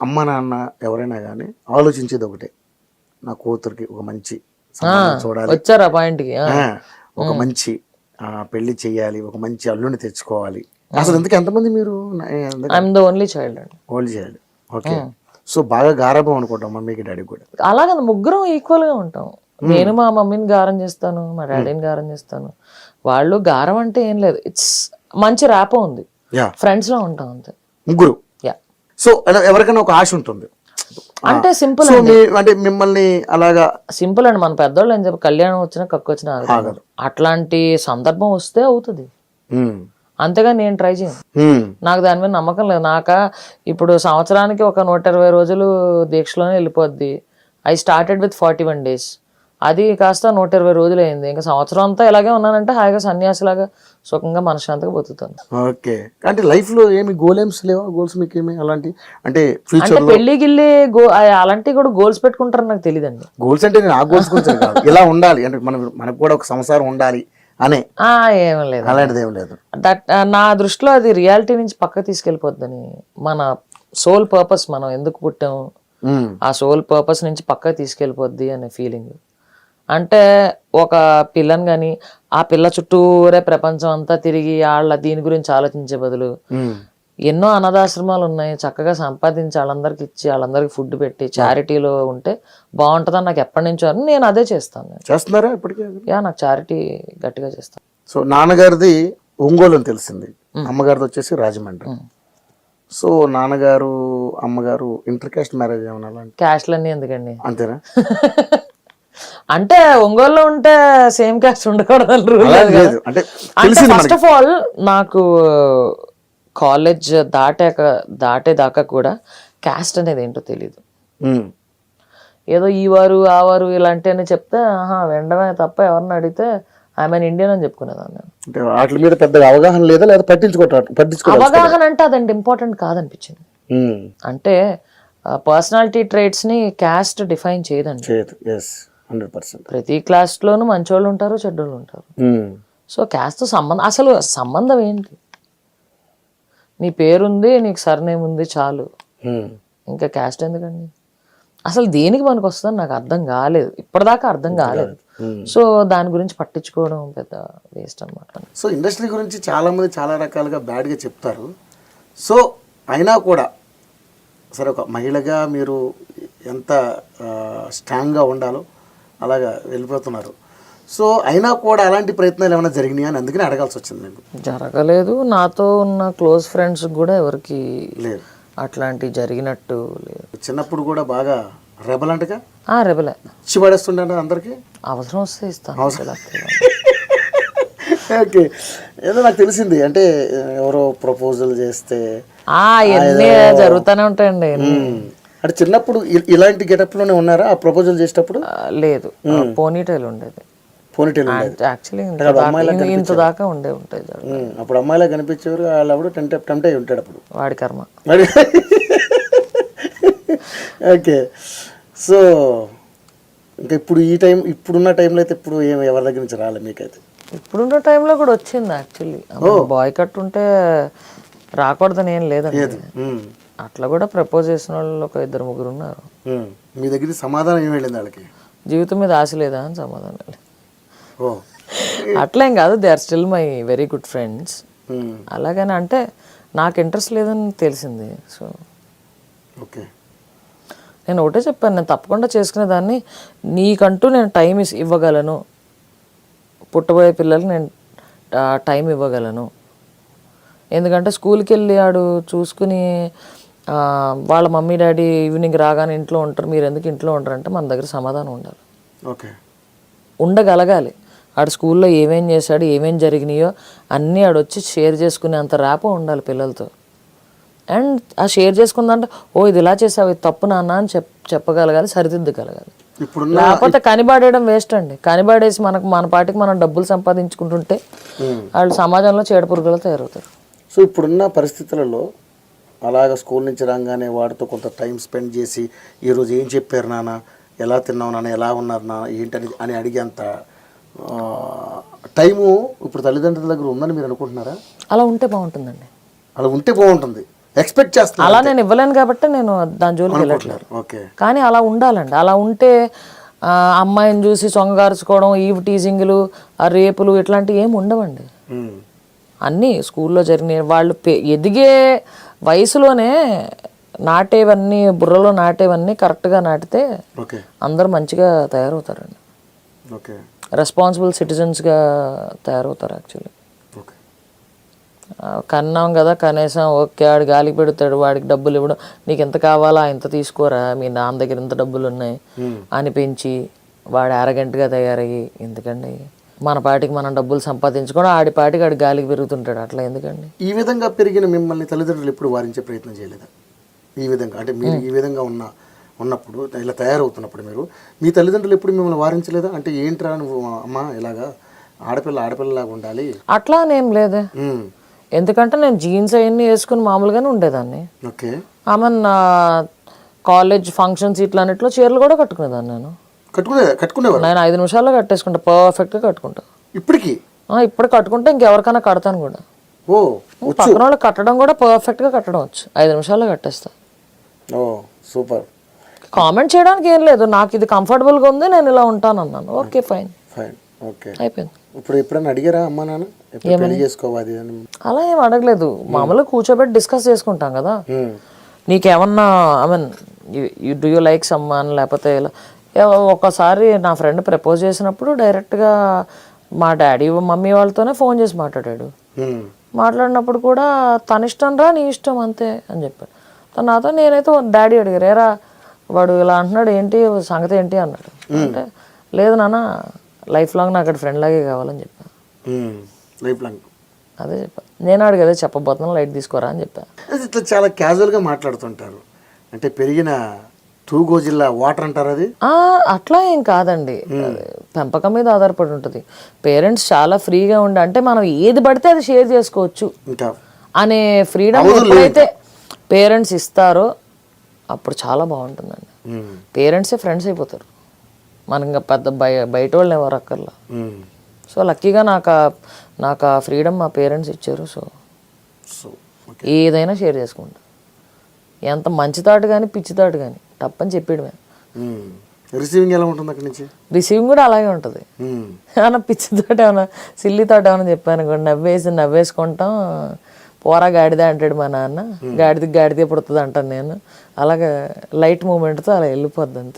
అమ్మ నాన్న ఎవరైనా కానీ ఆలోచించేది ఒకటే, నా కూతురికి ఒక మంచి సంబంధం చూడాలి, వచ్చారు ఆ పాయింట్కి. ఒక మంచి పెళ్లి చేయాలి, ఒక మంచి అల్లుని తెచ్చుకోవాలి. అసలు ఎందుకు ఎంతమంది మీరు? ఐఎమ్ ద ఓన్లీ చైల్డ్ అండి. Only child. ఓకే. సో బాగా గారాబం అనుకుంటాం మమ్మీకి డాడీకి కూడా. అలాగే ముగ్గురం ఈక్వల్ గా ఉంటాం. నేను మా మమ్మీని గారం చేస్తాను, మా డాడీని గారం చేస్తాను. వాళ్ళు గారం అంటే ఏం లేదు, ఇట్స్ మంచి ర్యాపో ఉంది, ఫ్రెండ్స్ లో ఉంటాం అంతే ముగ్గురు. యా. సో ఎవరికైనా ఒక ఆశ ఉంటుంది అంటే సింపుల్ అంటే మిమ్మల్ని అలాగా సింపుల్ అండి. మన పెద్దోళ్ళు ఏం చెప్పి కళ్యాణం వచ్చినా కక్కు వచ్చినా ఆగదు. అట్లాంటి సందర్భం వస్తే అవుతుంది, అంతేగా నేను ట్రై చేయను. నాకు దాని మీద నమ్మకం లేదు. ఇప్పుడు సంవత్సరానికి ఒక 120 రోజులు దీక్షలోనే వెళ్ళిపోద్ది. ఐ స్టార్టెడ్ విత్ 41 days, అది కాస్త 120 రోజులు అయింది. ఇంకా సంవత్సరం అంతా ఇలాగే ఉన్నానంటే హాయిగా సన్యాసిలాగా సుఖంగా మనశ్శాంతిగా బతుకుతాను. ఓకే. అంటే లైఫ్ లో ఏమి గోల్స్ లేవా? గోల్స్ మీకు ఏమి అలాంటి అంటే అంటే పెళ్లి గిల్లి అలాంటివి కూడా గోల్స్ పెట్టుకుంటారు నాకు తెలియదండి. గోల్స్ అంటే నేను ఆ గోల్స్ గురించి కాదు, ఇలా ఉండాలి అంటే మనకు కూడా ఒక సంసారం ఉండాలి అనే ఏం లేదు, అలాంటిది ఏం లేదు. నా దృష్టిలో అది రియాలిటీ నుంచి పక్క తీసుకెళ్ళిపోద్దని. మన సోల్ పర్పస్, మనం ఎందుకు పుట్టాము, ఆ సోల్ పర్పస్ నుంచి పక్క తీసుకెళ్ళిపోద్ది అనే ఫీలింగ్. అంటే ఒక పిల్లని కానీ ఆ పిల్ల చుట్టూరే ప్రపంచం అంతా తిరిగి దీని గురించి ఆలోచించే బదులు ఎన్నో అనాథాశ్రమాలు ఉన్నాయి, చక్కగా సంపాదించి వాళ్ళందరికి ఇచ్చి వాళ్ళందరికి ఫుడ్ పెట్టి చారిటీలో ఉంటే బాగుంటుందని నాకు ఎప్పటి నుంచో నేను అదే చేస్తాను. చేస్తున్నారా ఇప్పటికీ? నాకు చారిటీ గట్టిగా చేస్తాను. సో నాన్నగారిది ఒంగోలు అని తెలిసింది, అమ్మగారిది వచ్చేసి రాజమండ్రి. సో నాన్నగారు అమ్మగారు ఇంటర్ కాస్ట్ మ్యారేజ్ ఏమన్నా? క్యాస్ట్లన్నీ ఎందుకండి? అంతేనా? అంటే ఒంగోలులో ఉంటే సేమ్ క్యాస్ట్ ఉండకూడదు అంటే ఫస్ట్ ఆఫ్ ఆల్ నాకు కాలేజ్ దాటేదాకా కూడా క్యాస్ట్ అనేది ఏంటో తెలీదు. ఏదో ఈ వారు ఆ వారు ఇలాంటి చెప్తే వెండమే తప్ప ఎవరిని అడిగితే ఐఎమ్ ఇండియన్ అని చెప్పుకునేదాన్ని. వాటి మీద పెద్దగా అవగాహన లేదా, లేదా అవగాహన అంటే అదంటే ఇంపార్టెంట్ కాదనిపించింది. అంటే పర్సనాలిటీ ట్రేట్స్ ని క్యాస్ట్ డిఫైన్ చేయదండి. 100%. ప్రతి క్లాస్ లోనూ మంచోళ్ళు ఉంటారు, చెడ్డోళ్ళు ఉంటారు. సో క్యాస్ట్ సంబంధం, అసలు సంబంధం ఏంటి? నీ పేరుంది, నీకు సర్నేమ్ ఉంది, చాలు. ఇంకా క్యాస్ట్ ఎందుకండి? అసలు దేనికి మనకు వస్తుందని నాకు అర్థం కాలేదు, ఇప్పటిదాకా అర్థం కాలేదు. సో దాని గురించి పట్టించుకోవడం పెద్ద వేస్ట్ అనమాట. సో ఇండస్ట్రీ గురించి చాలా మంది చాలా రకాలుగా బ్యాడ్గా చెప్తారు. సో అయినా కూడా సరే, ఒక మహిళగా మీరు ఎంత స్ట్రాంగ్గా ఉండాలో అలాగా వెళ్ళిపోతున్నారు. సో అయినా కూడా అలాంటి ప్రయత్నాలు ఏమైనా జరిగినాయి అని అందుకని అడగాల్సి వచ్చింది. మీకు జరగలేదు, నాతో ఉన్న క్లోజ్ ఫ్రెండ్స్ కూడా ఎవరికి లేదు అట్లాంటి జరిగినట్టు లేదు. చిన్నప్పుడు కూడా బాగా రెబల్ అంటగా? రెబలే, ఇచ్చి పడేస్తుండే అందరికి, అవసరం వస్తే ఇస్తాను. ఓకే. ఏదో నాకు తెలిసింది అంటే ఎవరో ప్రపోజల్ చేస్తే ఎన్ని జరుగుతూనే ఉంటాయండి. అంటే చిన్నప్పుడు ఇలాంటి గెటప్ లోనే ఉన్నారా ఆ ప్రపోజల్ చేసేటప్పుడు? లేదు, పోనీటైల్ ఉండేది. పోనీటైల్ యాక్చువల్లీ ఇంత దాకా ఉంటాయి. అప్పుడు అమ్మాయిలా కనిపించేవారు, వాళ్ళు టెంప్ట్ అయి ఉంటాడు అప్పుడు. వాడి కర్మ. ఓకే. సో ఇంకా ఇప్పుడు ఇప్పుడున్న టైంలో అయితే ఇప్పుడు ఎవరి దగ్గర నుంచి రాలే మీకైతే? ఇప్పుడున్న టైంలో కూడా వచ్చింది యాక్చువల్లీ. బాయ్ కట్ ఉంటే రాకూడదని ఏం లేదండి. అట్లా కూడా ప్రపోజ్ చేసిన వాళ్ళు ఒక 2-3 ఉన్నారు. మీ దగ్గర సమాధానం ఏం వెళ్ళింది వాళ్ళకి? జీవితం మీద ఆశ లేదా అని సమాధానం. అట్లేం కాదు, they are still my very good friends. అలాగని అంటే నాకు ఇంట్రెస్ట్ లేదని తెలిసింది. సో ఓకే, నేను ఒకటే చెప్పాను, నేను తప్పకుండా చేసుకునే దాన్ని, నీకంటూ నేను టైం ఇవ్వగలను, పుట్టబోయే పిల్లలకి నేను టైం ఇవ్వగలను. ఎందుకంటే స్కూల్కి వెళ్ళి ఆడు చూసుకుని వాళ్ళ మమ్మీ డాడీ ఈవినింగ్ రాగానే ఇంట్లో ఉంటారు, మీరు ఎందుకు ఇంట్లో ఉంటారంటే మన దగ్గర సమాధానం ఉండాలి. ఓకే, ఉండగలగాలి. ఆడు స్కూల్లో ఏమేం చేశాడు, ఏమేం జరిగినాయో అన్నీ ఆడొచ్చి షేర్ చేసుకునే అంత ర్యాపో ఉండాలి పిల్లలతో. అండ్ ఆ షేర్ చేసుకుందంటే ఇది ఇలా చేసావు, ఇది తప్పు నాన్న అని చెప్పగలగాలి, సరిదిద్దగలగాలి. లేకపోతే కనిబాడేయడం వేస్ట్ అండి. కనిబాడేసి మన పాటికి మనం డబ్బులు సంపాదించుకుంటుంటే వాళ్ళు సమాజంలో చీడపురుగులు తయారవుతారు. సో ఇప్పుడున్న పరిస్థితులలో అలాగ స్కూల్ నుంచి రాగానే వాడితో కొంత టైం స్పెండ్ చేసి ఈరోజు ఏం చెప్పారు నాన్న, ఎలా తిన్నావు నాన్న, ఎలా ఉన్నారు నాన్న, ఏంటని అని అడిగేంత టైము ఇప్పుడు తల్లిదండ్రుల దగ్గర ఉందని మీరు అనుకుంటున్నారా? అలా ఉంటే బాగుంటుందండి. అలా ఉంటే బాగుంటుంది. ఎక్స్పెక్ట్ చేస్తున్నారు. అలా నేను ఇవ్వలేను కాబట్టి నేను దాని జోలికి వెళ్ళట్లేదు. ఓకే. కానీ అలా ఉండాలండి. అలా ఉంటే అమ్మాయిని చూసి సొంగగార్చుకోవడం, ఈవ్ టీజింగ్లు, ఆ రేపులు ఇట్లాంటివి ఏమి ఉండవండి. అన్నీ స్కూల్లో జరిగినాయి. వాళ్ళు ఎదిగే వయసులోనే నాటేవన్నీ, బుర్రలో నాటేవన్నీ కరెక్ట్గా నాటితే ఓకే. అందరూ మంచిగా తయారవుతారండి. ఓకే. రెస్పాన్సిబుల్ సిటిజన్స్గా తయారవుతారు యాక్చువల్లీ. ఓకే. కన్నాం కదా, కనీసం ఓకే వాడు గాలికి పెడతాడు, వాడికి డబ్బులు ఇవ్వడం, నీకు ఎంత కావాలా ఇంత తీసుకోరా, మీ నాన్న దగ్గర ఇంత డబ్బులు ఉన్నాయి అని పెంచి వాడు అరగంటగా తయారయ్యి ఎందుకండి మన పాటికి మనం డబ్బులు సంపాదించుకొని ఆడి పాటికి ఆడి గాలికి పెరుగుతుంటాడు. అట్లా ఎందుకండి? ఈ విధంగా పెరిగిన మిమ్మల్ని తల్లిదండ్రులు ఎప్పుడు వారించే ప్రయత్నం చేయలేదా? ఈ విధంగా అంటే మీరు ఈ విధంగా ఉన్నప్పుడు ఇలా తయారవుతున్నప్పుడు మీరు మీ తల్లిదండ్రులు ఎప్పుడు మిమ్మల్ని వారించలేదా? అంటే ఏంట్రా నువ్వు అమ్మా ఇలాగా ఆడపిల్లలాగా ఉండాలి అట్లా అనేం లేదే. ఎందుకంటే నేను జీన్స్ అవన్నీ వేసుకుని మామూలుగానే ఉండేదాన్ని. ఓకే. ఆమె నా కాలేజ్ ఫంక్షన్స్ ఇట్లాన్నిట్లో చీరలు కూడా కట్టుకునేదాన్ని. నేను కట్టుకునేవారు. నేను 5 నిమిషాల్లో కట్టేసుకుంటా, పర్ఫెక్ట్గా కట్టుకుంటా. ఇప్పటికి ఇప్పుడు కట్టుకుంటే ఇంకెవరికైనా కడతాను కూడా. ఓ, పక్కన వాళ్ళు కట్టడం కూడా పర్ఫెక్ట్గా కట్టడం వచ్చు. 5 నిమిషాల్లో కట్టేస్తా. ఓ సూపర్. కామెంట్ చేయడానికి ఏం లేదు, నాకు ఇది కంఫర్టబుల్గా ఉంది, నేను ఇలా ఉంటాను అన్నాను. Okay fine fine. ఓకే. అయిపోయింది. ఇప్పుడు ఎప్పుడైనా అడిగారా అమ్మా నాన్న పెళ్లి చేసుకోవాలి అని? అలా ఏం అడగలేదు. మామూలుగా కూర్చోబెట్టి డిస్కస్ చేసుకుంటాం కదా. నీకేమన్నా I mean do you like someone, లేకపోతే ఒకసారి నా ఫ్రెండ్ ప్రపోజ్ చేసినప్పుడు డైరెక్ట్గా మా డాడీ మమ్మీ వాళ్ళతోనే ఫోన్ చేసి మాట్లాడాడు. మాట్లాడినప్పుడు కూడా తన ఇష్టం రా, నీ ఇష్టం అంతే అని చెప్పాడు. తను నాతో, నేనైతే డాడీ అడిగారు, ఏరా వాడు ఇలా అంటున్నాడు ఏంటి సంగతి ఏంటి అన్నాడు. అంటే లేదు నాన్న, లైఫ్ లాంగ్ నాకు అక్కడ ఫ్రెండ్ లాగే కావాలని చెప్పాను. లైఫ్ లాంగ్ అదే చెప్పా. నేను అడిగి అదే చెప్పబోతున్నాను, లైట్ తీసుకోరా అని చెప్పా. ఇట్లా చాలా క్యాజువల్గా మాట్లాడుతుంటారు. అంటే పెరిగిన తూగోజిల్లా వాటర్ అంటారు అది. అట్లా ఏం కాదండి, పెంపకం మీద ఆధారపడి ఉంటుంది. పేరెంట్స్ చాలా ఫ్రీగా ఉండి, అంటే మనం ఏది పడితే అది షేర్ చేసుకోవచ్చు ఇంకా అనే ఫ్రీడమ్ ఎప్పుడైతే పేరెంట్స్ ఇస్తారో అప్పుడు చాలా బాగుంటుందండి. పేరెంట్సే ఫ్రెండ్స్ అయిపోతారు మనకి, ఇంకా పెద్ద బయట వాళ్ళు ఎవరు అక్కర్లా. సో లక్కీగా నాకు ఆ ఫ్రీడమ్ మా పేరెంట్స్ ఇచ్చారు. సో ఏదైనా షేర్ చేసుకుంటా. ఎంత మంచి థాట్ కానీ పిచ్చి థాట్ కానీ తప్పని చెప్పేయడమే. రిసీవింగ్ ఎలా ఉంటుంది అక్కడి నుంచి? రిసీవింగ్ కూడా అలాగే ఉంటుంది. ఏమన్నా పిచ్చి థాట్ ఏమన్నా సిల్లీ థాట్ ఏమైనా చెప్పాను కూడా నవ్వేసుకుంటాం. పోరా గాడిద అంటాడు మా నాన్న, గాడిద పుడుతుంది అంటాను నేను. అలాగే లైట్ మూమెంట్తో అలా వెళ్ళిపోద్ది అంతే.